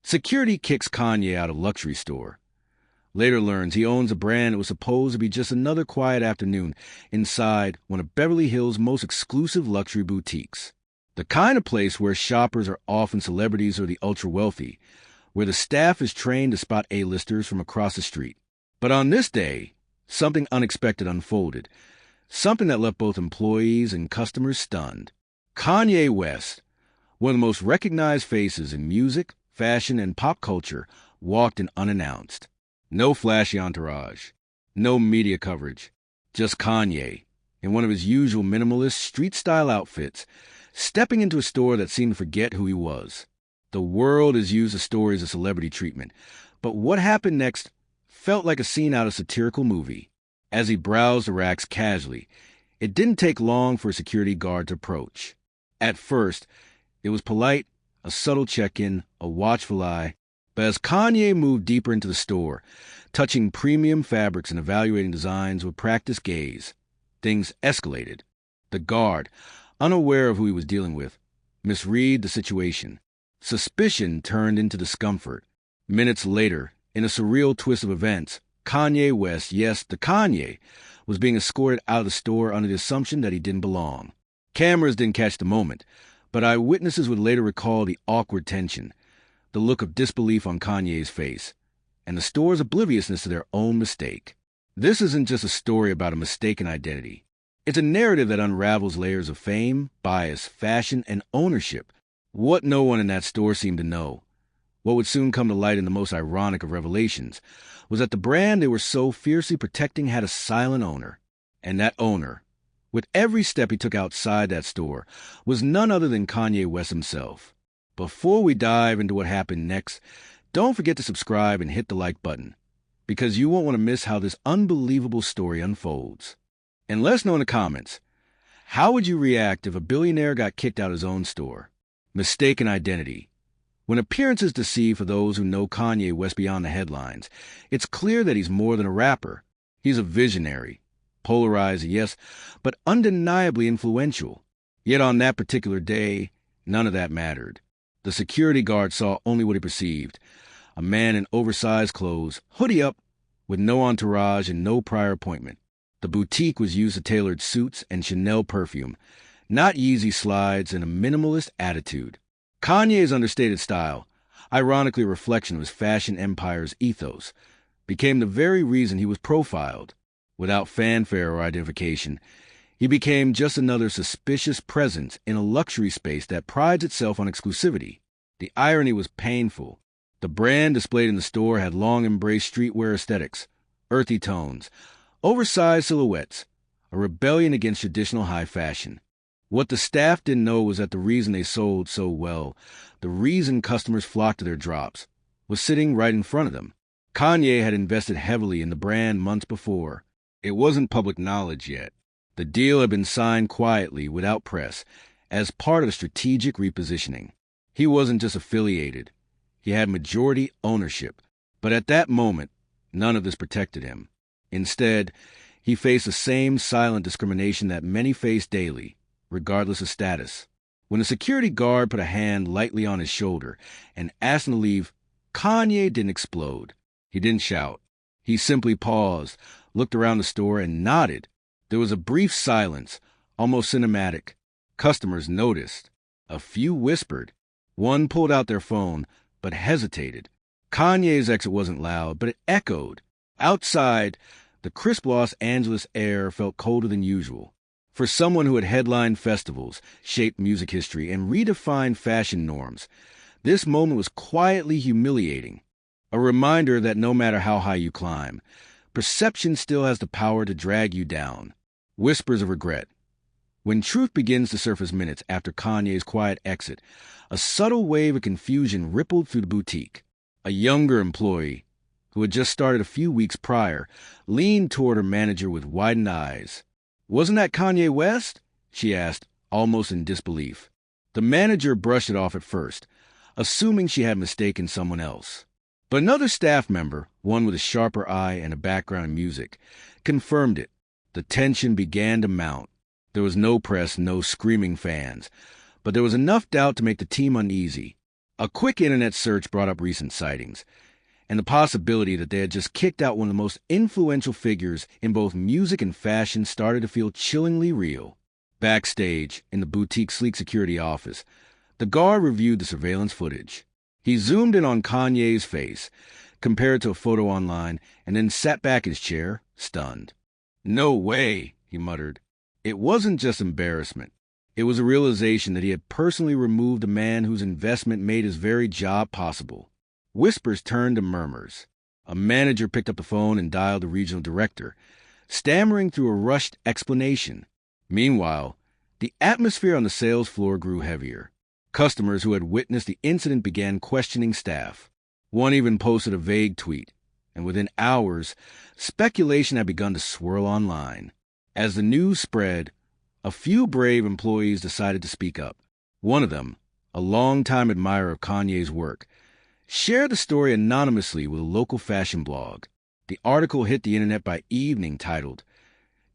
Security kicks Kanye out of luxury store. Later learns he owns a brand that was supposed to be just another quiet afternoon inside one of Beverly Hills' most exclusive luxury boutiques. The kind of place where shoppers are often celebrities or the ultra-wealthy, where the staff is trained to spot A-listers from across the street. But on this day, something unexpected unfolded, something that left both employees and customers stunned. Kanye West, one of the most recognized faces in music, fashion, and pop culture, walked in unannounced. No flashy entourage, no media coverage, just Kanye, in one of his usual minimalist street-style outfits, stepping into a store that seemed to forget who he was. The world has used the story as a celebrity treatment, but what happened next felt like a scene out of a satirical movie. As he browsed the racks casually, it didn't take long for a security guard to approach. At first, it was polite, a subtle check-in, a watchful eye, but as Kanye moved deeper into the store, touching premium fabrics and evaluating designs with practiced gaze, things escalated. The guard, unaware of who he was dealing with, misread the situation. Suspicion turned into discomfort. Minutes later, in a surreal twist of events, Kanye West, yes, the Kanye, was being escorted out of the store under the assumption that he didn't belong. Cameras didn't catch the moment, but eyewitnesses would later recall the awkward tension, the look of disbelief on Kanye's face, and the store's obliviousness to their own mistake. This isn't just a story about a mistaken identity. It's a narrative that unravels layers of fame, bias, fashion, and ownership. What no one in that store seemed to know, what would soon come to light in the most ironic of revelations, was that the brand they were so fiercely protecting had a silent owner. And that owner, with every step he took outside that store, was none other than Kanye West himself. Before we dive into what happened next, don't forget to subscribe and hit the like button, because you won't want to miss how this unbelievable story unfolds. And let us know in the comments, how would you react if a billionaire got kicked out of his own store? Mistaken identity. When appearances deceive for those who know Kanye West beyond the headlines, it's clear that he's more than a rapper. He's a visionary. Polarized, yes, but undeniably influential. Yet on that particular day, none of that mattered. The security guard saw only what he perceived. A man in oversized clothes, hoodie up, with no entourage and no prior appointment. The boutique was used to tailored suits and Chanel perfume, not Yeezy slides, and a minimalist attitude. Kanye's understated style, ironically a reflection of his fashion empire's ethos, became the very reason he was profiled. Without fanfare or identification, he became just another suspicious presence in a luxury space that prides itself on exclusivity. The irony was painful. The brand displayed in the store had long embraced streetwear aesthetics, earthy tones, oversized silhouettes, a rebellion against traditional high fashion. What the staff didn't know was that the reason they sold so well, the reason customers flocked to their drops, was sitting right in front of them. Kanye had invested heavily in the brand months before. It wasn't public knowledge yet. The deal had been signed quietly, without press, as part of the strategic repositioning. He wasn't just affiliated. He had majority ownership. But at that moment, none of this protected him. Instead, he faced the same silent discrimination that many face daily, regardless of status. When a security guard put a hand lightly on his shoulder and asked him to leave, Kanye didn't explode. He didn't shout. He simply paused, looked around the store, and nodded. There was a brief silence, almost cinematic. Customers noticed. A few whispered. One pulled out their phone, but hesitated. Kanye's exit wasn't loud, but it echoed. Outside, the crisp Los Angeles air felt colder than usual. For someone who had headlined festivals, shaped music history, and redefined fashion norms, this moment was quietly humiliating. A reminder that no matter how high you climb, perception still has the power to drag you down. Whispers of regret. When truth begins to surface minutes after Kanye's quiet exit, a subtle wave of confusion rippled through the boutique. A younger employee, who had just started a few weeks prior, leaned toward her manager with widened eyes. "Wasn't that Kanye West?" she asked, almost in disbelief. The manager brushed it off at first, assuming she had mistaken someone else. But another staff member, one with a sharper eye and a background in music, confirmed it. The tension began to mount. There was no press, no screaming fans, but there was enough doubt to make the team uneasy. A quick internet search brought up recent sightings, and the possibility that they had just kicked out one of the most influential figures in both music and fashion started to feel chillingly real. Backstage, in the boutique's sleek security office, the guard reviewed the surveillance footage. He zoomed in on Kanye's face, compared it to a photo online, and then sat back in his chair, stunned. "No way," he muttered. It wasn't just embarrassment. It was a realization that he had personally removed a man whose investment made his very job possible. Whispers turned to murmurs. A manager picked up the phone and dialed the regional director, stammering through a rushed explanation. Meanwhile, the atmosphere on the sales floor grew heavier. Customers who had witnessed the incident began questioning staff. One even posted a vague tweet, and within hours, speculation had begun to swirl online. As the news spread, a few brave employees decided to speak up. One of them, a longtime admirer of Kanye's work, shared the story anonymously with a local fashion blog. The article hit the internet by evening, titled,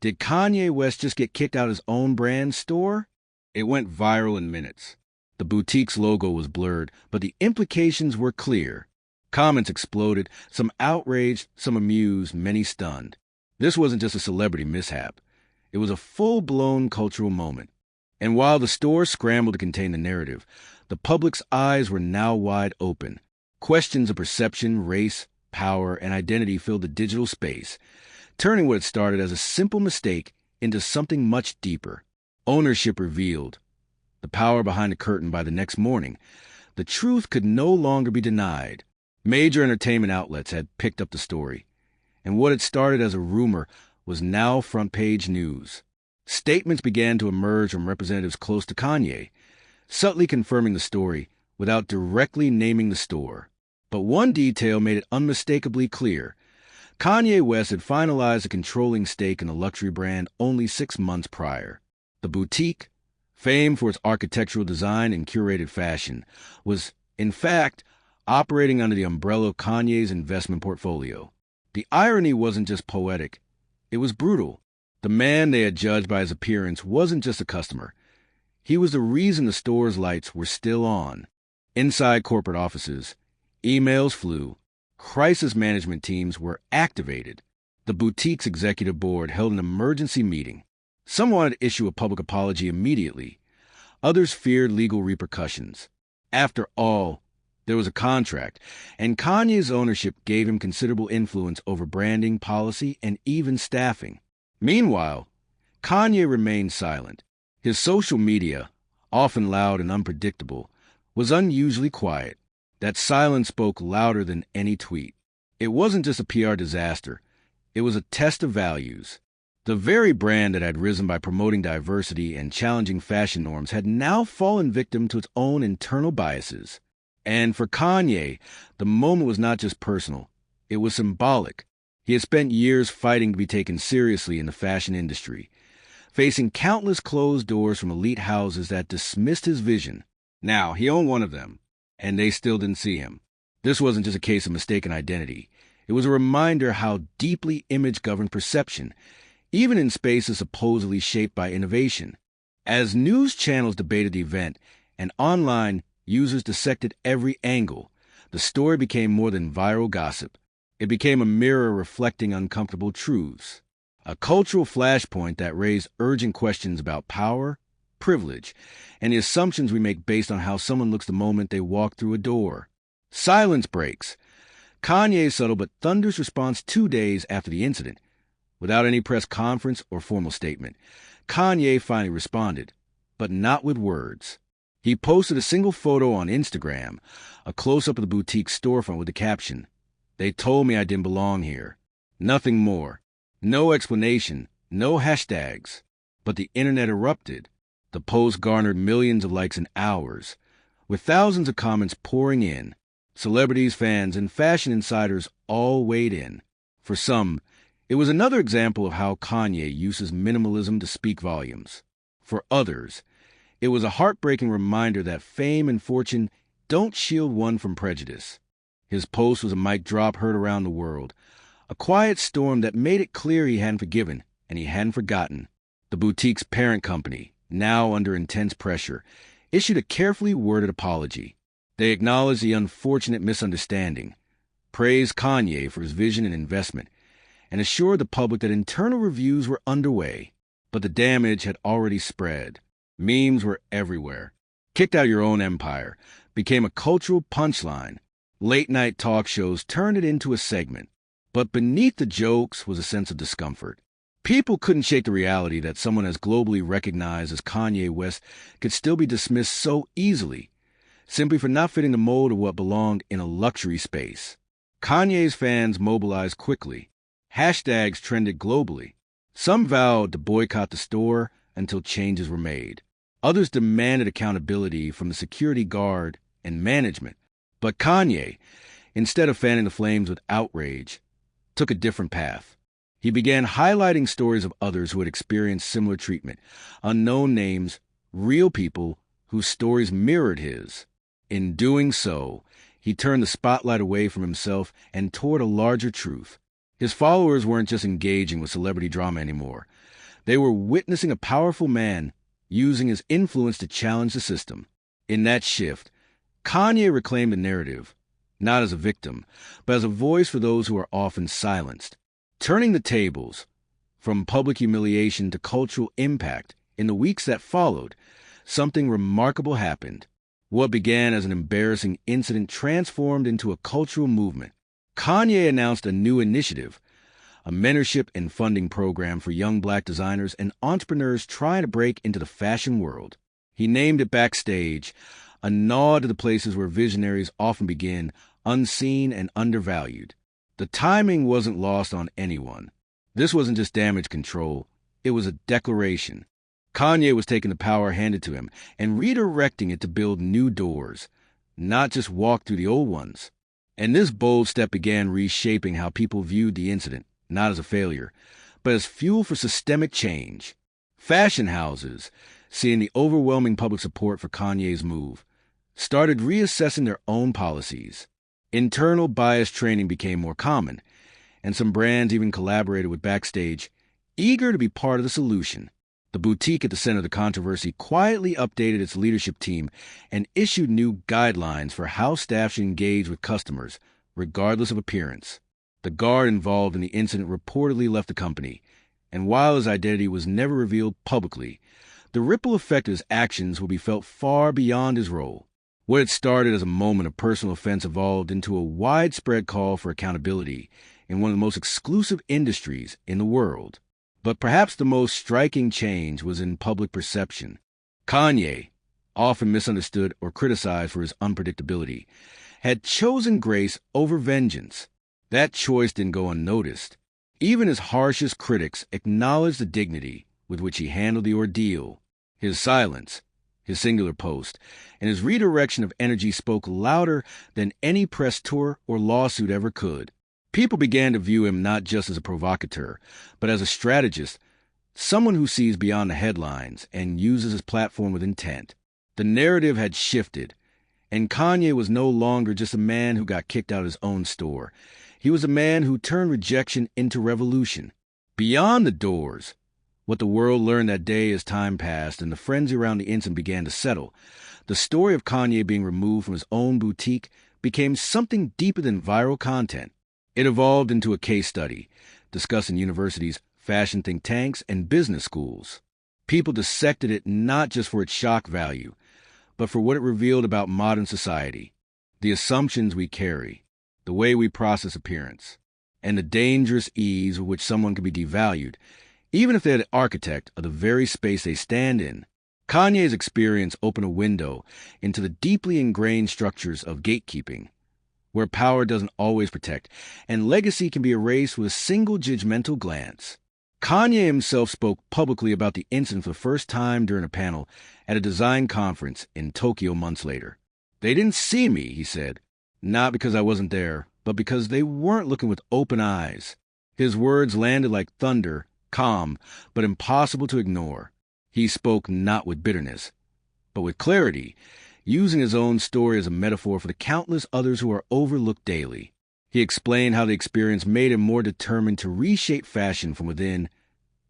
"Did Kanye West just get kicked out of his own brand store?" It went viral in minutes. The boutique's logo was blurred, but the implications were clear. Comments exploded, some outraged, some amused, many stunned. This wasn't just a celebrity mishap. It was a full-blown cultural moment. And while the store scrambled to contain the narrative, the public's eyes were now wide open. Questions of perception, race, power, and identity filled the digital space, turning what had started as a simple mistake into something much deeper. Ownership revealed. The power behind the curtain by the next morning. The truth could no longer be denied. Major entertainment outlets had picked up the story, and what had started as a rumor was now front-page news. Statements began to emerge from representatives close to Kanye, subtly confirming the story without directly naming the store. But one detail made it unmistakably clear. Kanye West had finalized a controlling stake in the luxury brand only 6 months prior. The boutique, famed for its architectural design and curated fashion, was, in fact, operating under the umbrella of Kanye's investment portfolio. The irony wasn't just poetic, it was brutal. The man they had judged by his appearance wasn't just a customer. He was the reason the store's lights were still on. Inside corporate offices, emails flew. Crisis management teams were activated. The boutique's executive board held an emergency meeting. Some wanted to issue a public apology immediately. Others feared legal repercussions. After all, there was a contract, and Kanye's ownership gave him considerable influence over branding, policy, and even staffing. Meanwhile, Kanye remained silent. His social media, often loud and unpredictable, was unusually quiet. That silence spoke louder than any tweet. It wasn't just a PR disaster. It was a test of values. The very brand that had risen by promoting diversity and challenging fashion norms had now fallen victim to its own internal biases. And for Kanye, the moment was not just personal. It was symbolic. He had spent years fighting to be taken seriously in the fashion industry, facing countless closed doors from elite houses that dismissed his vision. Now, he owned one of them, and they still didn't see him. This wasn't just a case of mistaken identity. It was a reminder how deeply image governed perception, even in spaces supposedly shaped by innovation. As news channels debated the event, and online users dissected every angle, the story became more than viral gossip. It became a mirror reflecting uncomfortable truths. A cultural flashpoint that raised urgent questions about power, privilege, and the assumptions we make based on how someone looks the moment they walk through a door. Silence breaks. Kanye's subtle but thunderous response 2 days after the incident. Without any press conference or formal statement, Kanye finally responded, but not with words. He posted a single photo on Instagram, a close-up of the boutique storefront with the caption, "They told me I didn't belong here." Nothing more. No explanation, no hashtags. But the internet erupted. The post garnered millions of likes in hours, with thousands of comments pouring in. Celebrities, fans, and fashion insiders all weighed in. For some, it was another example of how Kanye uses minimalism to speak volumes. For others, it was a heartbreaking reminder that fame and fortune don't shield one from prejudice. His post was a mic drop heard around the world, a quiet storm that made it clear he hadn't forgiven and he hadn't forgotten. The boutique's parent company, now under intense pressure, issued a carefully worded apology. They acknowledged the unfortunate misunderstanding, praised Kanye for his vision and investment, and assured the public that internal reviews were underway. But the damage had already spread. Memes were everywhere. Kicked out your own empire became a cultural punchline. Late-night talk shows turned it into a segment. But beneath the jokes was a sense of discomfort. People couldn't shake the reality that someone as globally recognized as Kanye West could still be dismissed so easily, simply for not fitting the mold of what belonged in a luxury space. Kanye's fans mobilized quickly. Hashtags trended globally. Some vowed to boycott the store until changes were made. Others demanded accountability from the security guard and management. But Kanye, instead of fanning the flames with outrage, took a different path. He began highlighting stories of others who had experienced similar treatment, unknown names, real people whose stories mirrored his. In doing so, he turned the spotlight away from himself and toward a larger truth. His followers weren't just engaging with celebrity drama anymore. They were witnessing a powerful man using his influence to challenge the system. In that shift, Kanye reclaimed the narrative, not as a victim, but as a voice for those who are often silenced. Turning the tables, from public humiliation to cultural impact, in the weeks that followed, something remarkable happened. What began as an embarrassing incident transformed into a cultural movement. Kanye announced a new initiative, a mentorship and funding program for young black designers and entrepreneurs trying to break into the fashion world. He named it Backstage, a nod to the places where visionaries often begin, unseen and undervalued. The timing wasn't lost on anyone. This wasn't just damage control, it was a declaration. Kanye was taking the power handed to him and redirecting it to build new doors, not just walk through the old ones. And this bold step began reshaping how people viewed the incident, not as a failure, but as fuel for systemic change. Fashion houses, seeing the overwhelming public support for Kanye's move, started reassessing their own policies. Internal bias training became more common, and some brands even collaborated with Backstage, eager to be part of the solution. The boutique at the center of the controversy quietly updated its leadership team and issued new guidelines for how staff should engage with customers, regardless of appearance. The guard involved in the incident reportedly left the company, and while his identity was never revealed publicly, the ripple effect of his actions will be felt far beyond his role. What had started as a moment of personal offense evolved into a widespread call for accountability in one of the most exclusive industries in the world. But perhaps the most striking change was in public perception. Kanye, often misunderstood or criticized for his unpredictability, had chosen grace over vengeance. That choice didn't go unnoticed. Even his harshest critics acknowledged the dignity with which he handled the ordeal. His silence, his singular post, and his redirection of energy spoke louder than any press tour or lawsuit ever could. People began to view him not just as a provocateur, but as a strategist, someone who sees beyond the headlines and uses his platform with intent. The narrative had shifted, and Kanye was no longer just a man who got kicked out of his own store. He was a man who turned rejection into revolution. Beyond the doors, what the world learned that day as time passed and the frenzy around the incident began to settle, the story of Kanye being removed from his own boutique became something deeper than viral content. It evolved into a case study, discussed in universities, fashion think tanks, and business schools. People dissected it not just for its shock value, but for what it revealed about modern society, the assumptions we carry, the way we process appearance, and the dangerous ease with which someone can be devalued, even if they're the architect of the very space they stand in. Kanye's experience opened a window into the deeply ingrained structures of gatekeeping, where power doesn't always protect, and legacy can be erased with a single judgmental glance. Kanye himself spoke publicly about the incident for the first time during a panel at a design conference in Tokyo months later. "They didn't see me," he said, "not because I wasn't there, but because they weren't looking with open eyes." His words landed like thunder, calm, but impossible to ignore. He spoke not with bitterness, but with clarity, using his own story as a metaphor for the countless others who are overlooked daily. He explained how the experience made him more determined to reshape fashion from within,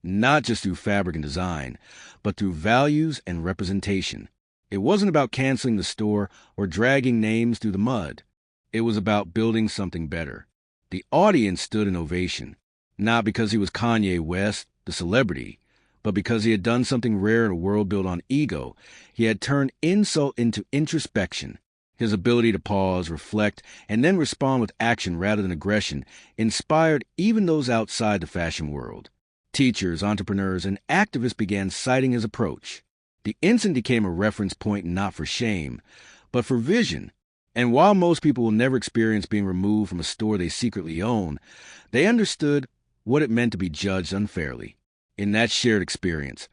not just through fabric and design, but through values and representation. It wasn't about canceling the store or dragging names through the mud. It was about building something better. The audience stood in ovation, not because he was Kanye West, the celebrity, but because he had done something rare in a world built on ego. He had turned insult into introspection. His ability to pause, reflect, and then respond with action rather than aggression inspired even those outside the fashion world. Teachers, entrepreneurs, and activists began citing his approach. The incident became a reference point not for shame, but for vision. And while most people will never experience being removed from a store they secretly own, they understood what it meant to be judged unfairly. In that shared experience,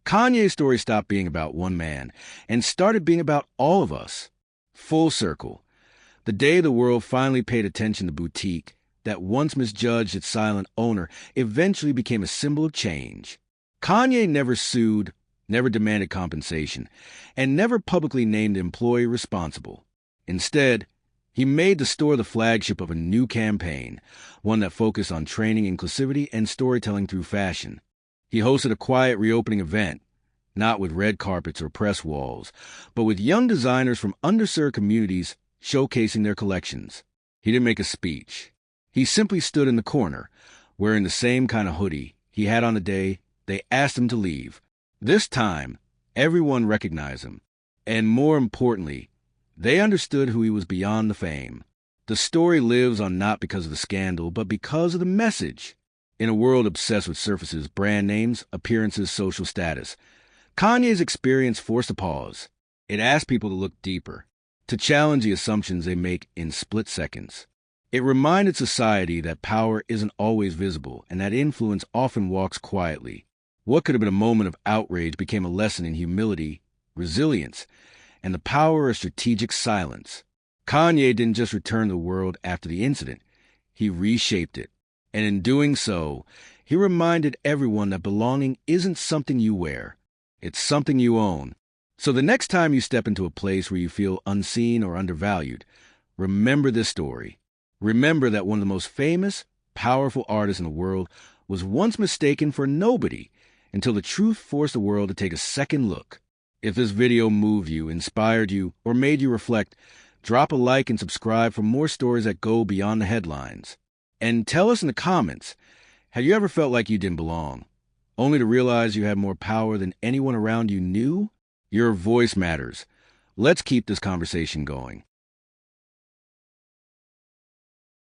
Kanye's story stopped being about one man and started being about all of us. Full circle. The day the world finally paid attention to Boutique, that once misjudged its silent owner, eventually became a symbol of change. Kanye never sued, never demanded compensation, and never publicly named the employee responsible. Instead, he made the store the flagship of a new campaign, one that focused on training inclusivity and storytelling through fashion. He hosted a quiet reopening event, not with red carpets or press walls, but with young designers from underserved communities showcasing their collections. He didn't make a speech. He simply stood in the corner, wearing the same kind of hoodie he had on the day they asked him to leave. This time, everyone recognized him, and more importantly, they understood who he was beyond the fame. The story lives on not because of the scandal, but because of the message. In a world obsessed with surfaces, brand names, appearances, social status, Kanye's experience forced a pause. It asked people to look deeper, to challenge the assumptions they make in split seconds. It reminded society that power isn't always visible and that influence often walks quietly. What could have been a moment of outrage became a lesson in humility, resilience, and the power of strategic silence. Kanye didn't just return to the world after the incident. He reshaped it. And in doing so, he reminded everyone that belonging isn't something you wear. It's something you own. So the next time you step into a place where you feel unseen or undervalued, remember this story. Remember that one of the most famous, powerful artists in the world was once mistaken for nobody until the truth forced the world to take a second look. If this video moved you, inspired you, or made you reflect, drop a like and subscribe for more stories that go beyond the headlines. And tell us in the comments, have you ever felt like you didn't belong, only to realize you had more power than anyone around you knew? Your voice matters. Let's keep this conversation going.